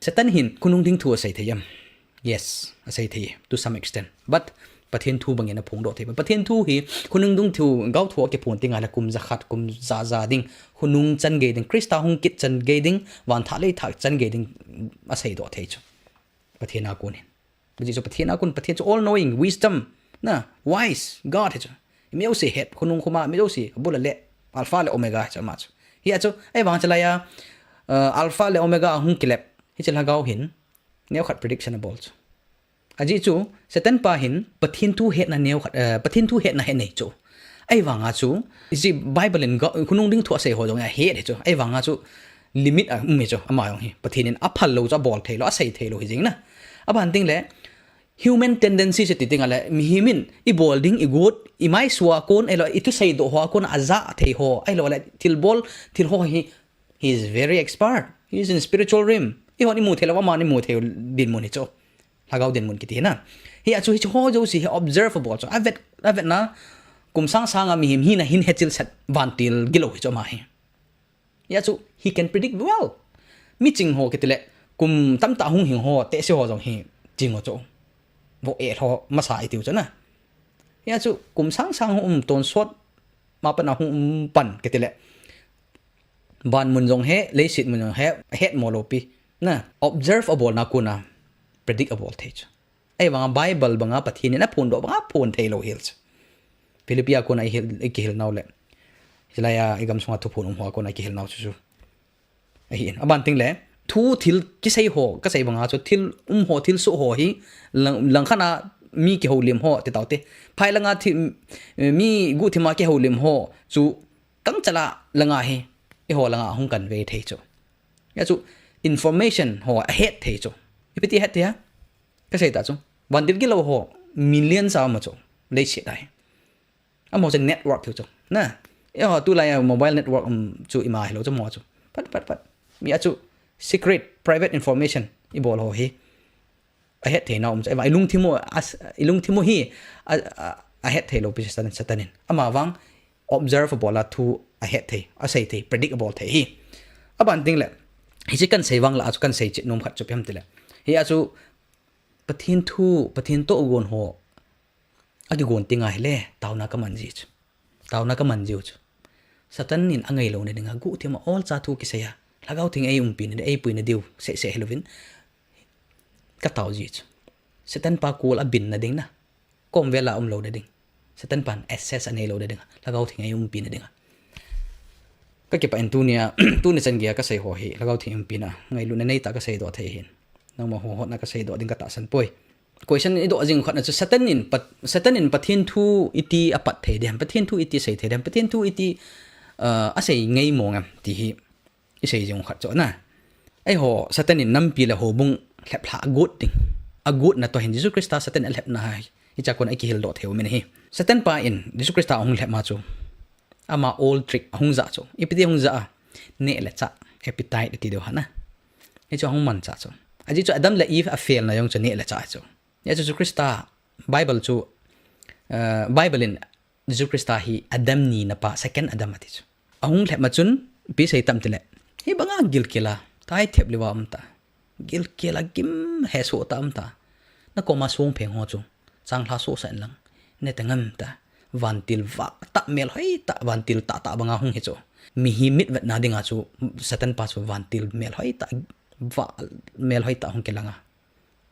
Satan hin khunung ding thu asei thei yes asei thei to some extent but Pathentu bangena phongdo thei Pathentu hi khunung dung thu gau thu ke phon tinga la kum zakhat kum za ding khunung chan ge ding krista hung kit chan ge ding wan tha le thak chan ge ding asei do thei chu Pathena kun bi so Pathena kun Pathen all knowing wisdom na wise god he chu meu se het khunung khuma meu se bula le alpha le omega cha ma chu hi chu ai wang chala ya alpha le omega hung kilep hi chala gau hin neu khat predictionable chu aji chu Satan pa hin Pathentu het na neu Pathentu het na he nei chu ai wanga chu isi bible in khunung ding thu se ho jong ya he chu ai wanga chu limit a me chu ama yong hi Pathen in aphal lo cha bol thei lo sei thei lo hi jing na aban ting le human tendency se ti ting ala mi himin I bolding I good I mai suwa kon elo itu sei do ho kon aza thei ho ai lo la til bol til ho he is very expert he is in spiritual realm I ho ni mu thela wa ma ni mu theu din mu ni chu lagaw din mun kiti na hi achu hi ho jo si observable so avet na kum sang sang mi him hi na hin hechil set vantil gilo hi cho ma hi ya chu he can predict well mi ching ho kitile kum tam ta hung hin ho te se ho jong hi ching ho cho vo e ho ma sa I tiu cho na ya chu kum sang sang ton sot ma pa na hum pan kitile ban mun jong he le sit mun jong he het mo lo pi na observable na kuna predictable thei ai wanga bible banga Pathen na phun do banga phun thei lo hills Philipia ko na hil ikil naw le hilaya igam sunga thu phun ho ko na ikil naw chu ai in aban ting le thu thil ki sei ho ka sei banga chu thil ho thil su ho hi lang khana mi ki ho lim ho te tawte phai langa thi mi gu thima ki ho lim ho chu tang chala langa hi I ho langa hung kan ve thei chu ya chu information ho ahead thei chu ipiti het ya ka sei ta chu bandil gi lo ho millions sa ma chu le che dai amo chen network chu na e ho tu la mobile network chu ima hello chu mo chu pat mi a chu secret private information I bol ho hi ahead thei na chu ai lung thimo hi ahead thei lo pi satanin ama wang observable la thu ahead thei asei thei predictable thei hi aban ting le hi chi kan sei wang la chu kan sei chi nom khat chu pem tile hi achu Pathen to gon ho agi gon tinga hele tawna ka manji chu Satan in angai lo ne dinga gu thima all cha thu ki seya lagaw thing ei umpi ne ei puina diu se helovin ka taw ji chu Satan pa kul abin na ding na kom vela lo de ding Satan pan access anei lo de ding lagaw thing ei umpi ne dinga ka ke pa entunia tu ne chan gia ka sei ho hi lagaw thing umpi na ngai lu ne nei ta ka sei do thei hin nang ma ho na ka sei do ding ka ta san poi question I do jing khat na chu Satan in Pathentu iti apat thei dem Pathentu iti sei thei dem Pathentu iti asei ngei mongam ti hi I sei jing khat cho na ai ho Satan in nampi la ho bung hlep hla good ding a good na to hin Jesus Christ Satan hlep na hai I cha kon ai ki hil do theu min hi Satan pa in Jesus Christ hung hlep ma chu ama old trick hung za chu ipiti hung za ne la cha appetite ti do hana e chu hung man cha chu aji chu Adam la Eve a fail na yong chu ne la cha chu ya chu Krista Bible chu Bible in Jesus Krista hi Adam ni na pa second Adam ati chu ahung le ma chun pi sei tam tile hi banga gil kila tai thep liwa amta gil kila gim he so ta amta na ko ma song pheng ho chu chang hla so san lang ne tangam ta vantil va ta mel hoi ta vantil ta banga hung he chu mi hi mit vet na dinga chu Satan pa chu vantil mel hoi ta va mel hoi ta hung kelanga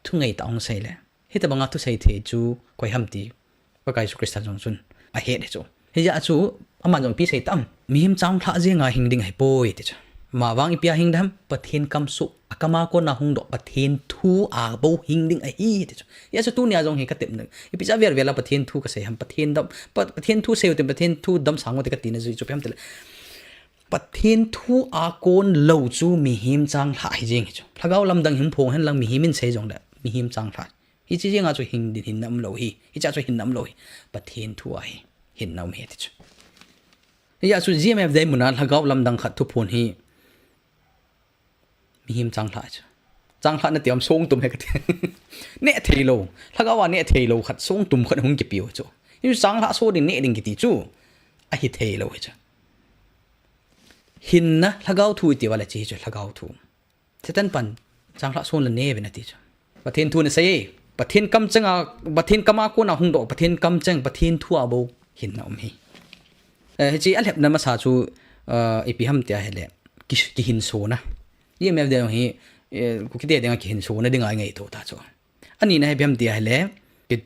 thu ngei ta hung sei le hita banga tu sei the chu koi hamti pa kai su Krista jong sun a he de chu he ya chu ama jong pi sei tam mi him chang thla je nga hing ding hai poi ti chu ma wang ipia hing dam Pathen kam su akama ko na hung do Pathentu a bo hing ding a hi ti chu ya chu tu nya jong he ka tep na ipi cha ver vela Pathentu ka sei ham Pathentu sei te Pathentu dam sang te ka tin ju chu pem te Pathentu a kon lo chu mi him chang thla hi jing chu phagaw lam dang him phong hen lang mi himin sei jong da mi him chang thla hi chi nga chu hing din hin nam lo hi cha chu hin nam lo hi Pathentu a hi hin nam he ti chu ya chu GMFDI munal hagaw lam dang khat thu phun hi mi him chang thla na tiam song tum he ka ne theilo hagaw wa ne theilo khat song tum khat hung ki piu chu hi chang thla so din ne ding ki ti chu a hi theilo he cha hin na hagaw thu ti wala chi chu hagaw thu Satan pan จางละส่วนละเน่เป็นนาทีจ้ะประเทศทูนเซ่ประเทศกำจังประเทศกำมากูน่าหงดอกประเทศกำจังประเทศทั่วบ่หินน่ะฮีจีอันเล็บนั้นมาสาจูไอปีห้ามเตียเห็นแหละกิหินโซนะยี่แม่เดียวฮีกูคิดเดียวกิหินโซนะดึงไงโตตาจ้ะอันนี้นะให้ปีห้ามเตียเห็นแหละ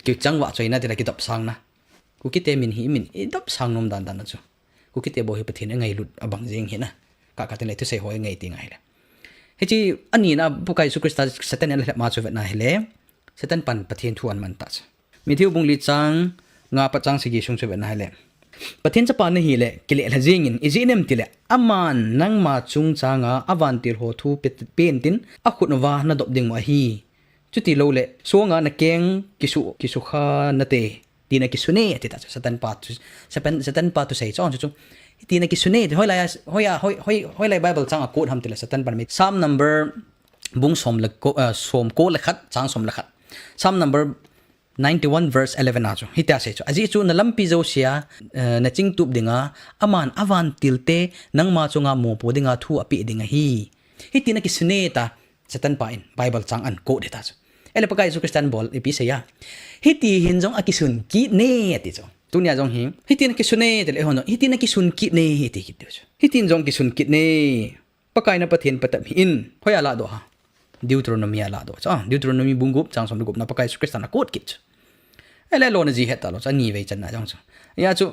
กิจังหวะใจนะที่เราคิดดับสังนะกูคิดเดียมินฮีมินดับสังนมดันนะจ้ะกูคิดเดียบอกให้ประเทศไงหลุดบังเจียงเห็นนะกะกันเลยทุเสหอยไงตีไงเลยเฮ้ยจีอันนี้นะพวกไก่สุกริสตาสเตนอะไรมาช่วยนะเห็นแหละสเตนปันประเทศทวนมันตัดมีที่บุงลิจังงาปัจจังสิกิชงช่วยนะเห็นแหละประเทศจะปานนี่แหละกิเลสละเจียงอินอีจีเนมติแหละอามันนั่งมาจุงจางอาวันติลโหทูเป็นตินอาขุนว่านาดบดิ่งมาฮีจุดที่เราเละสวงานักเก่งกิสุขานาเตตีนักกิสุเน่ติดต่อสตันปาตุสตันปาตุใส่จ้องจุดตีนักกิสุเน่ห้อยไล่ไบเบิลจังอากูทำติละสตันปานมิซ้ำ number บุ้งสมเล็กสมโกเล็กขัดจังสมเล็กขัดซ้ำ number 91 verse 11 na chu hitia se chu aji chu na lampi zo sia na ching tup dinga aman avan tilte nangma chunga mo po dinga thu api dinga hi hitina ki sune ta satan pa in bible chang an ko de ta chu ele pakai su christian bol epi se ya hiti hin jong akisun ki ne ati chu tunia jong hi hitina ki sune de le hono hitina ki sun ki ne hiti ki chu hitin jong ki sun ki ne pakai na pathen patam in hoya la do ha Deuteronomy ala do cha Deuteronomy bungup chang som gup na pakai su christian na kot kit ele lo na ji het ta lo cha ni ve chan na jang chu ya chu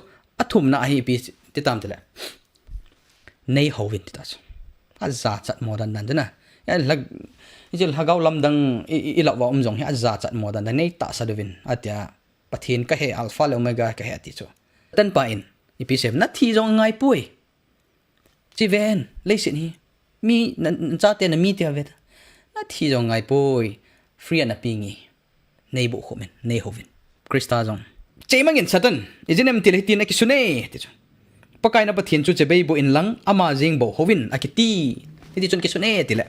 athum na hi pi ti tam te le nei hovin ti ta chu a za chat modern nan na ya lag jil hagaw lam dang i la wa jong hi a za chat modern nei ta sa devin atia pathin ka he alpha le omega ka he ti chu tan pa in ipi sem na thi jong ngai pui chi ven le sin hi mi cha te na mi te vet na thi jong ngai pui free na pingi nei bu khomen nei hovin Krista jong chemangin satan ijinem til hitin na kisune ti chu pakai na pathin chu chebei bo in lang ama jing bo hovin akiti ti chon kisune ti le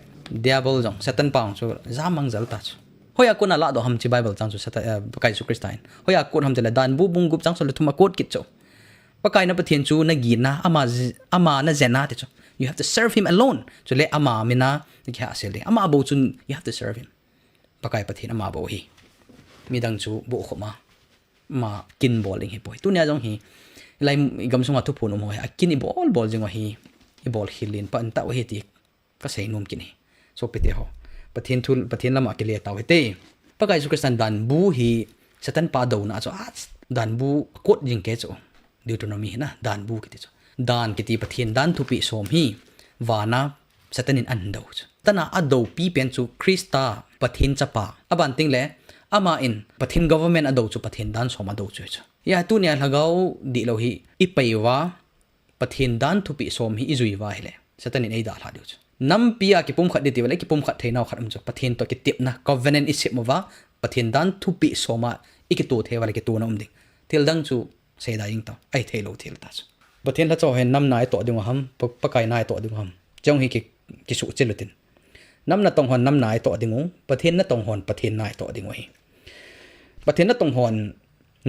devil jong satan pang chu zamang zal ta chu hoya ko na la do ham chi bible chang chu sata pakai su Kristain hoya ko ham tele dan bu bung gup chang so le thuma kot kit chu pakai na pathin chu na gi na ama na zena ti chu you have to serve him alone chu le ama mina ki ha sel le ama bo chun you have to serve him pakai pathin ama bo hi midang chu bo khoma ma kin bowling hi poi tunia jong hi lai gam sunga thu phun mo ha kin ball jing hi i ball hilin pan ta hi ti ka sei num kin hi so pete ho pathen lama ke le taw hete pakai su kristan dan bu hi satan pa do na cho dan bu kot jing ke cho Deuteronomy na dan bu ki ti cho dan ki ti pathen dan thu pi som hi wana satanin an do tana ado pi pen chu Krista pathen chapa aban ting le ama in pathin government ado chu pathin dan soma do chu ya tu nya lagaw di lo hi ipaiwa pathin dan thu pi som hi izui wa hele satanin ei da la du chu nam pia ki pum khat de ti wala ki pum khat theinaw khatam chu pathin to ki tip na covenant isip mowa pathin dan thu pi soma ikitu the wala ki tu na umding til dang chu seda ing ta ai thelo thil ta chu pathin la chaw hen nam nai to ding ham pakai nai to ding ham jong hi ki su chelutin nam na tong hon nam nai to dingu pathin na tong hon pathin nai to dingu hi pathen na tong hon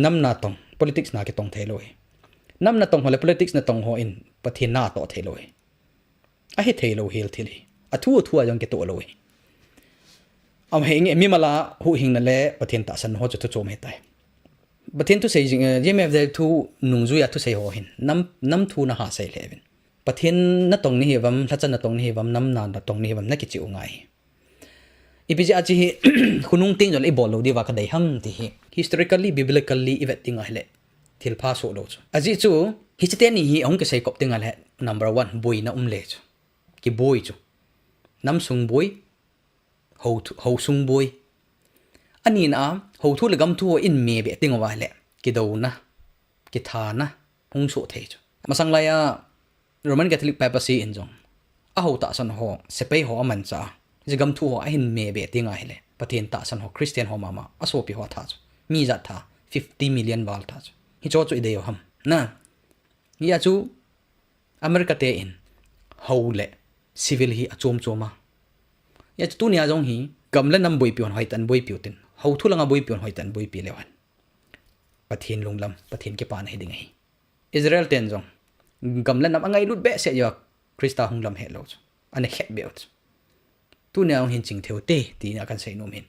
nam na tong politics na ke tong theloi nam na tong hole politics na tong ho in pathen na to theloi a he thelo hel thili athu jong ke to loi am heng mi mala hu hing na le pathen ta san ho chu chu chom he tai pathen tu sei jing GMFDI thu nungzu ya thu sei ho hin nam thu na ha sei levin pathen na tong ni hewam thachan na tong ni hewam nam na tong ni hewam na ki chi ungai ipiji achi hi khunung ting jol e bol lo diwa ka dai ham ti hi historically biblically event ting hele thil pha so lo chu aji chu hi chite ni hi ong ke sei kop ting ale number 1 boy na le chu ki boy chu nam sung boy ho sung boy ani na ho thu le gam thu in me be ting wa hele ki do na ki tha na hong so the chu masang la ya Roman Catholic papacy in jong a ho ta san ho sepei ho man cha jigam thu ho ahin me be tinga hele pathen ta san ho Christian ho mama aso pi ho tha mi za tha 50 million wal tha hi cho chu ide yo ham na ya chu America te in ho le civil hi achom choma ya tu nia jong hi gamla nam boi pion hoi tan boi piu tin ho thu langa boi pion hoi tan boi pi lewan pathen lunglam pathen ke pan he ding hi Israel ten jong gamla nam angai lut be se yo Krista hunglam he lo ane het be tu ne ang hin ching theo te ti na kan sei nom hin